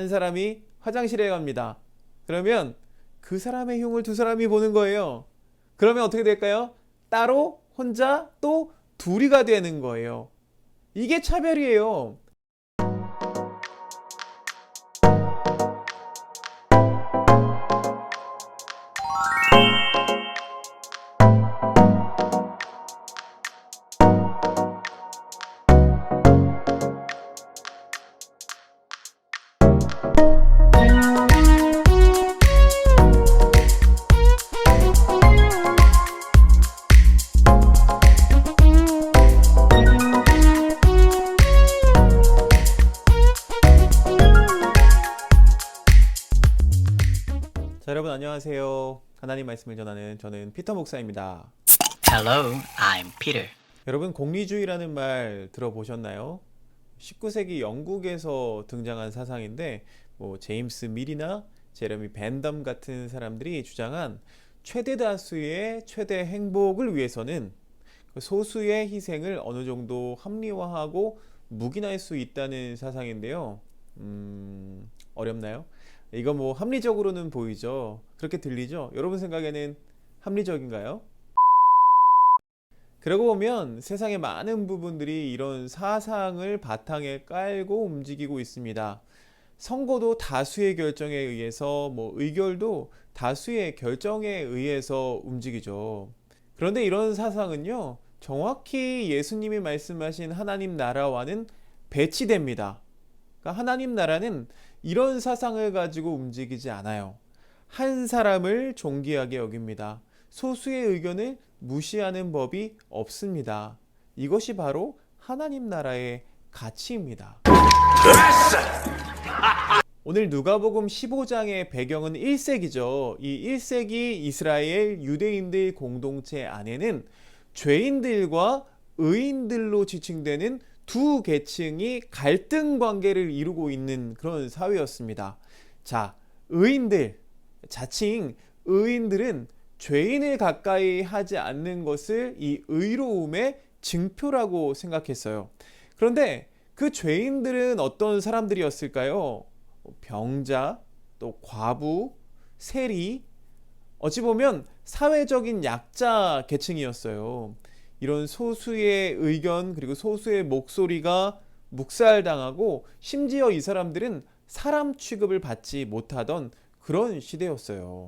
한 사람이 화장실에 갑니다. 그러면 그 사람의 흉을 두 사람이 보는 거예요. 그러면 어떻게 될까요? 따로, 혼자, 또 둘이가 되는 거예요. 이게 차별이에요. 자, 여러분 안녕하세요. 하나님 말씀을 전하는 저는 피터 목사입니다. Hello, I'm Peter. 여러분 공리주의라는 말 들어보셨나요? 19세기 영국에서 등장한 사상인데 제임스 밀이나 제레미 벤덤 같은 사람들이 주장한 최대 다수의 최대 행복을 위해서는 소수의 희생을 어느 정도 합리화하고 묵인할 수 있다는 사상인데요. 어렵나요? 이거 합리적으로는 보이죠? 그렇게 들리죠? 여러분 생각에는 합리적인가요? 그러고 보면 세상의 많은 부분들이 이런 사상을 바탕에 깔고 움직이고 있습니다. 선거도 다수의 결정에 의해서, 의결도 다수의 결정에 의해서 움직이죠. 그런데 이런 사상은요, 정확히 예수님이 말씀하신 하나님 나라와는 배치됩니다. 그러니까 하나님 나라는 이런 사상을 가지고 움직이지 않아요. 한 사람을 존귀하게 여깁니다. 소수의 의견을 무시하는 법이 없습니다. 이것이 바로 하나님 나라의 가치입니다. 오늘 누가복음 15장의 배경은 1세기죠. 이 1세기 이스라엘 유대인들 공동체 안에는 죄인들과 의인들로 지칭되는 두 계층이 갈등 관계를 이루고 있는 그런 사회였습니다. 자, 의인들, 자칭 의인들은 죄인을 가까이 하지 않는 것을 이 의로움의 증표라고 생각했어요. 그런데 그 죄인들은 어떤 사람들이었을까요? 병자, 또 과부, 세리, 어찌 보면 사회적인 약자 계층이었어요. 이런 소수의 의견 그리고 소수의 목소리가 묵살당하고 심지어 이 사람들은 사람 취급을 받지 못하던 그런 시대였어요.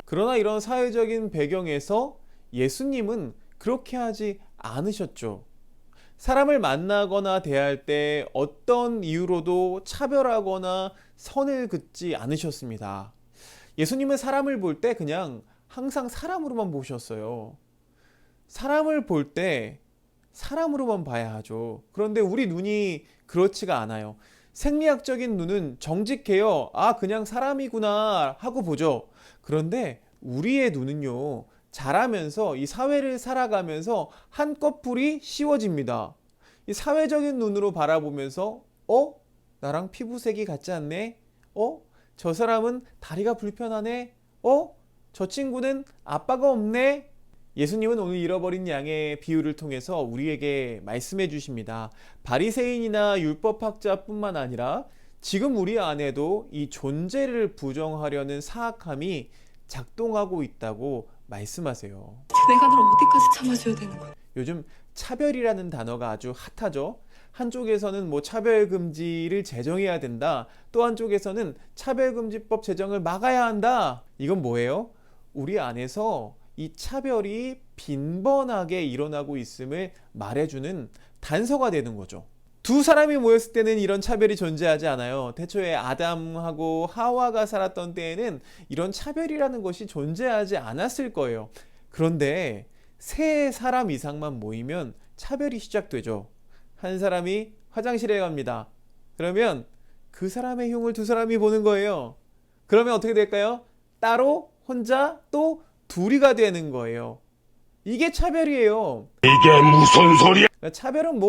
그러나 이런 사회적인 배경에서 예수님은 그렇게 하지 않으셨죠. 사람을 만나거나 대할 때 어떤 이유로도 차별하거나 선을 긋지 않으셨습니다. 예수님은 사람을 볼 때 그냥 항상 사람으로만 보셨어요. 사람을 볼 때 사람으로만 봐야 하죠. 그런데 우리 눈이 그렇지가 않아요. 생리학적인 눈은 정직해요. 아, 그냥 사람이구나 하고 보죠. 그런데 우리의 눈은요, 자라면서 이 사회를 살아가면서 한꺼풀이 씌워집니다. 이 사회적인 눈으로 바라보면서 나랑 피부색이 같지 않네? 저 사람은 다리가 불편하네? 저 친구는 아빠가 없네? 예수님은 오늘 잃어버린 양의 비유를 통해서 우리에게 말씀해 주십니다. 바리새인이나 율법학자뿐만 아니라 지금 우리 안에도 이 존재를 부정하려는 사악함이 작동하고 있다고 말씀하세요. 내가 널 어디까지 참아줘야 되는 거야? 요즘 차별이라는 단어가 아주 핫하죠. 한쪽에서는 차별금지를 제정해야 된다. 또 한쪽에서는 차별금지법 제정을 막아야 한다. 이건 뭐예요? 우리 안에서 이 차별이 빈번하게 일어나고 있음을 말해주는 단서가 되는 거죠. 두 사람이 모였을 때는 이런 차별이 존재하지 않아요. 태초에 아담하고 하와가 살았던 때에는 이런 차별이라는 것이 존재하지 않았을 거예요. 그런데 세 사람 이상만 모이면 차별이 시작되죠. 한 사람이 화장실에 갑니다. 그러면 그 사람의 흉을 두 사람이 보는 거예요. 그러면 어떻게 될까요? 따로, 혼자, 또 둘이가 되는 거예요. 이게 차별이에요. 이게 무슨 소리야? 차별은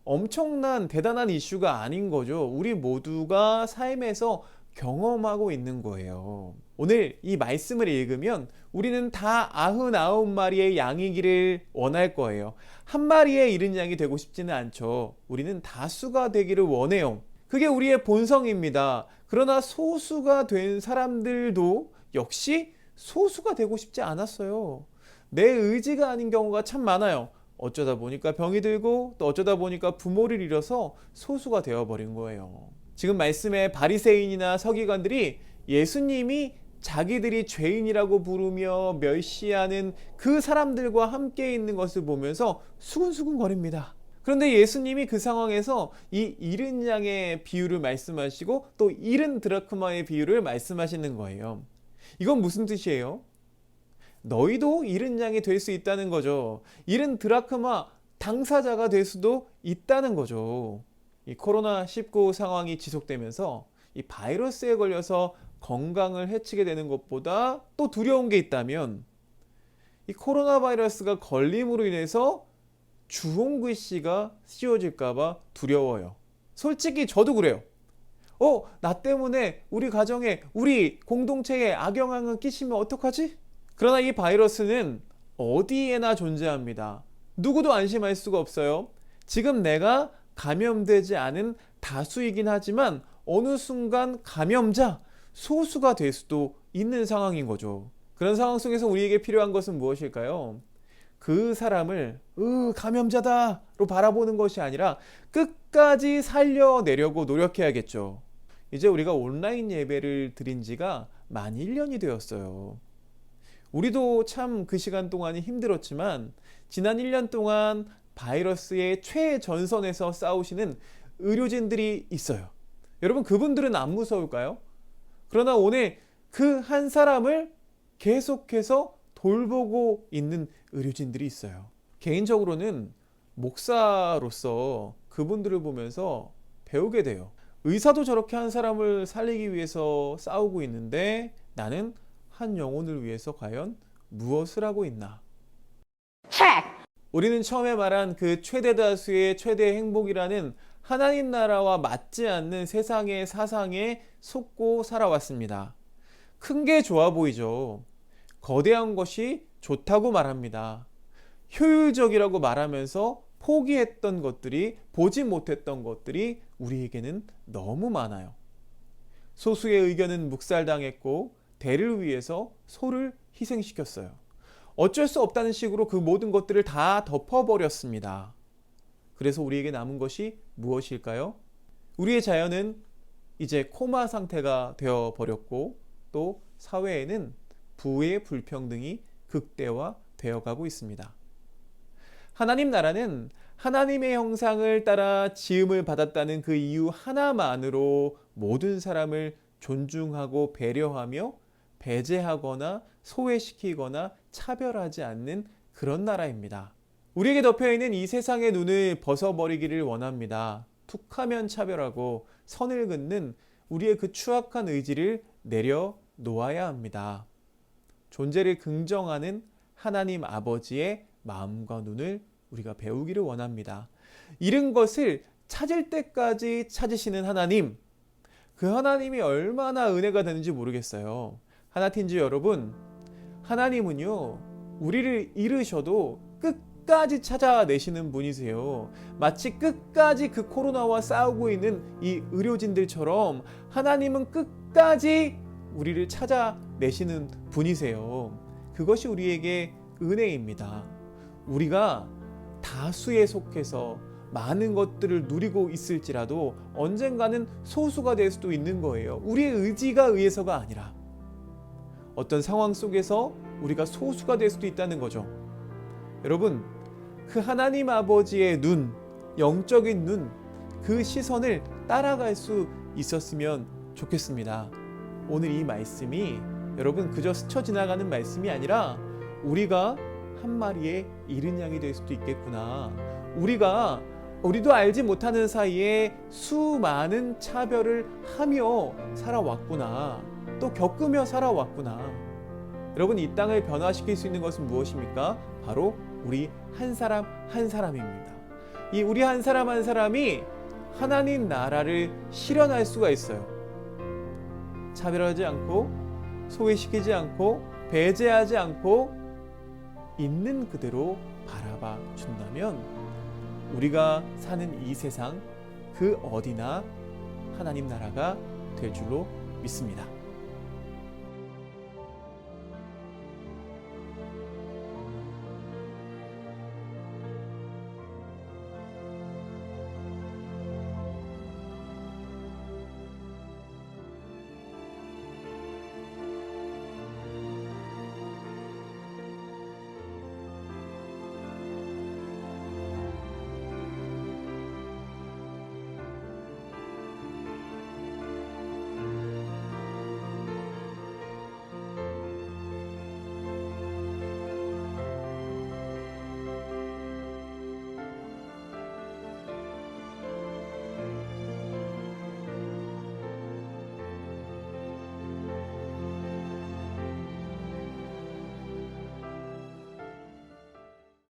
엄청난 대단한 이슈가 아닌 거죠. 우리 모두가 삶에서 경험하고 있는 거예요. 오늘 이 말씀을 읽으면 우리는 다 99마리의 양이기를 원할 거예요. 한 마리에 이른 양이 되고 싶지는 않죠. 우리는 다수가 되기를 원해요. 그게 우리의 본성입니다. 그러나 소수가 된 사람들도 역시 소수가 되고 싶지 않았어요. 내 의지가 아닌 경우가 참 많아요. 어쩌다 보니까 병이 들고 또 어쩌다 보니까 부모를 잃어서 소수가 되어버린 거예요. 지금 말씀에 바리새인이나 서기관들이 예수님이 자기들이 죄인이라고 부르며 멸시하는 그 사람들과 함께 있는 것을 보면서 수근수근 거립니다. 그런데 예수님이 그 상황에서 이 잃은 양의 비유를 말씀하시고 또 잃은 드라크마의 비유를 말씀하시는 거예요. 이건 무슨 뜻이에요? 너희도 잃은 양이 될 수 있다는 거죠. 잃은 드라크마 당사자가 될 수도 있다는 거죠. 이 코로나19 상황이 지속되면서 이 바이러스에 걸려서 건강을 해치게 되는 것보다 또 두려운 게 있다면 이 코로나 바이러스가 걸림으로 인해서 주홍글씨가 씌워질까봐 두려워요. 솔직히 저도 그래요. 나 때문에 우리 가정에, 우리 공동체에 악영향을 끼치면 어떡하지? 그러나 이 바이러스는 어디에나 존재합니다. 누구도 안심할 수가 없어요. 지금 내가 감염되지 않은 다수이긴 하지만 어느 순간 감염자, 소수가 될 수도 있는 상황인 거죠. 그런 상황 속에서 우리에게 필요한 것은 무엇일까요? 그 사람을 감염자다로 바라보는 것이 아니라 끝까지 살려내려고 노력해야겠죠. 이제 우리가 온라인 예배를 드린 지가 만 1년이 되었어요. 우리도 참 그 시간 동안이 힘들었지만 지난 1년 동안 바이러스의 최전선에서 싸우시는 의료진들이 있어요. 여러분, 그분들은 안 무서울까요? 그러나 오늘 그 한 사람을 계속해서 돌보고 있는 의료진들이 있어요. 개인적으로는 목사로서 그분들을 보면서 배우게 돼요. 의사도 저렇게 한 사람을 살리기 위해서 싸우고 있는데 나는 한 영혼을 위해서 과연 무엇을 하고 있나? 우리는 처음에 말한 그 최대 다수의 최대 행복이라는 하나님 나라와 맞지 않는 세상의 사상에 속고 살아왔습니다. 큰 게 좋아 보이죠. 거대한 것이 좋다고 말합니다. 효율적이라고 말하면서 포기했던 것들이, 보지 못했던 것들이 우리에게는 너무 많아요. 소수의 의견은 묵살당했고 대를 위해서 소를 희생시켰어요. 어쩔 수 없다는 식으로 그 모든 것들을 다 덮어버렸습니다. 그래서 우리에게 남은 것이 무엇일까요? 우리의 자연은 이제 코마 상태가 되어버렸고 또 사회에는 부의 불평등이 극대화되어 가고 있습니다. 하나님 나라는 하나님의 형상을 따라 지음을 받았다는 그 이유 하나만으로 모든 사람을 존중하고 배려하며 배제하거나 소외시키거나 차별하지 않는 그런 나라입니다. 우리에게 덮여있는 이 세상의 눈을 벗어버리기를 원합니다. 툭하면 차별하고 선을 긋는 우리의 그 추악한 의지를 내려놓아야 합니다. 존재를 긍정하는 하나님 아버지의 마음과 눈을 우리가 배우기를 원합니다. 잃은 것을 찾을 때까지 찾으시는 하나님, 그 하나님이 얼마나 은혜가 되는지 모르겠어요. 하나팀즈 여러분, 하나님은요 우리를 잃으셔도 끝까지 찾아내시는 분이세요. 마치 끝까지 그 코로나와 싸우고 있는 이 의료진들처럼 하나님은 끝까지 우리를 찾아내시는 분이세요. 그것이 우리에게 은혜입니다. 우리가 다수에 속해서 많은 것들을 누리고 있을지라도 언젠가는 소수가 될 수도 있는 거예요. 우리의 의지가 의해서가 아니라 어떤 상황 속에서 우리가 소수가 될 수도 있다는 거죠. 여러분, 그 하나님 아버지의 눈, 영적인 눈, 그 시선을 따라갈 수 있었으면 좋겠습니다. 오늘 이 말씀이 여러분 그저 스쳐 지나가는 말씀이 아니라 우리가 한 마리의 잃은 양이 될 수도 있겠구나. 우리도 알지 못하는 사이에 수많은 차별을 하며 살아왔구나. 또 겪으며 살아왔구나. 여러분, 이 땅을 변화시킬 수 있는 것은 무엇입니까? 바로 우리 한 사람 한 사람입니다. 이 우리 한 사람 한 사람이 하나님 나라를 실현할 수가 있어요. 차별하지 않고 소외시키지 않고 배제하지 않고 있는 그대로 바라봐 준다면 우리가 사는 이 세상 그 어디나 하나님 나라가 될 줄로 믿습니다.